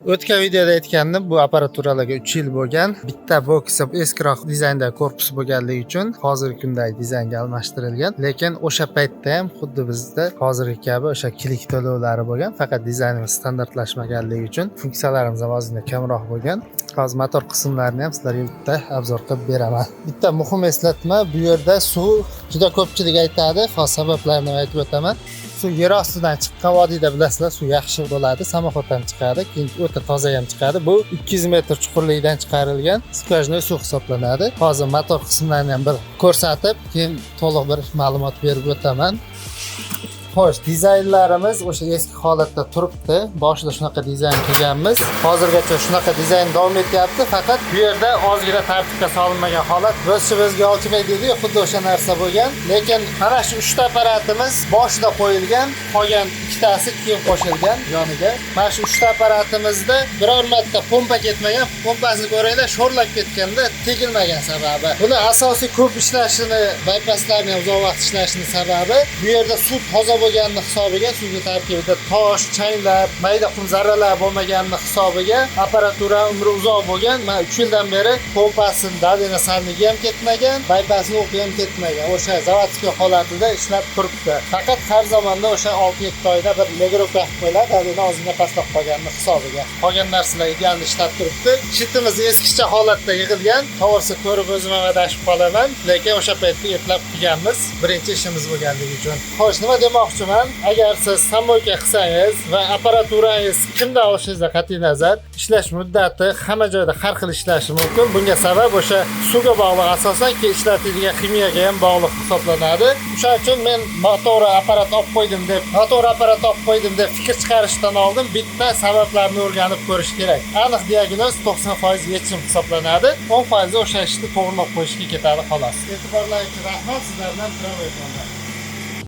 O'tgan videoda aytgandim, bu apparaturalarga 3 yil bo'lgan. Bitta boks eskiroq dizayndagi korpus bo'lganligi uchun hozirgi kundagi dizaynga almashtirilgan. Lekin o'sha paytda ham xuddi bizda hozirgi kabi o'sha kilik to'lovlari bo'lgan, faqat dizaynimiz standartlashmaganligi uchun funksiyalarimiz ham ozgina kamroq bo'lgan. Hozir motor qismlarini ham sizlarga bitta obzor qilib beraman. Bitta muhim eslatma, bu yerda suv juda ko'pchilik aytadi, hozir sabablarini aytib o'taman. Suv yer ostidan chiqqan vodiyda bilasizlar, suv yaxshi bo'ladi, samoxotdan chiqadi, keyin o'ta toza ham chiqadi. Bu 200 metr chuqurlikdan chiqarilgan skvajnoy suv hisoblanadi. Hozir motor qismlarini ham bir ko'rsatib, keyin to'liq bir ma'lumot berib o'taman. Xo'sh, dizaynlarimiz o'sha eski holatda turibdi. Boshida shunaqa dizayn qilganmiz. Hozirgacha shunaqa dizayn davom etyapti, faqat bu yerda ozgina tartibga solinmagan holat. Bizga olchimay dedi-yu, xuddi o'sha narsa bo'lgan. Lekin mana shu 3 ta apparatimiz boshida qo'yilgan, qolgan ikkitasi keyin qo'shilgan yoniga. Mana shu 3 ta apparatimizda biror marta pompa ketmagan. Pompasini ko'raylar, sho'rlab ketganda tegilmagan sababi. Buni asosiy ko'p ishlashini, bypasslarning uzoq vaqt ishlashining sababi bu yerda suv toza bo'lganini hisobiga, suvni tarkibida tosh, changlar, mayda qum zarralar bo'lmaganini hisobiga apparatura umri uzoq bo'lgan. Men 3 yildan beri pompasini dadina salniga ham ketmagan, bypassni o'qi ham ketmagan. O'sha zavodskiy holatida ishlab turibdi. Faqat har zamonda o'sha 6-7 oyda bir legroka qo'yiladi, dadina ozgina pastlab qolganini hisobiga. Qolgan narsalar idealni ishlab turibdi. Shitimiz eskicha holatda yig'ilgan. To'g'risi ko'rib o'zim ham adashib qolaman, lekin o'sha paytda eplab qilganmiz. Birinchi ishimiz bo'lganligi uchun. Xo'sh, nima demoqchiman? Agar siz samoyka qilsangiz va apparaturangiz kimdan olishingizdan qat'iy nazar, ishlash muddati hamma joyda har xil ishlashi mumkin. Bunga sabab o'sha suvga bog'liq, asosan ishlatiladigan ximiyaga ham bog'liq hisoblanadi. O'shaning uchun men motor apparat olib qo'ydim deb fikr chiqarishdan oldin bitta sabablarni o'rganib ko'rish kerak. Aniq diagnoz 90% yechim hisoblanadi. 10% o'sha ishni to'g'rilab qo'yishga ketadi xolos. E'tiborlaringiz uchun rahmat, sizlardan travma.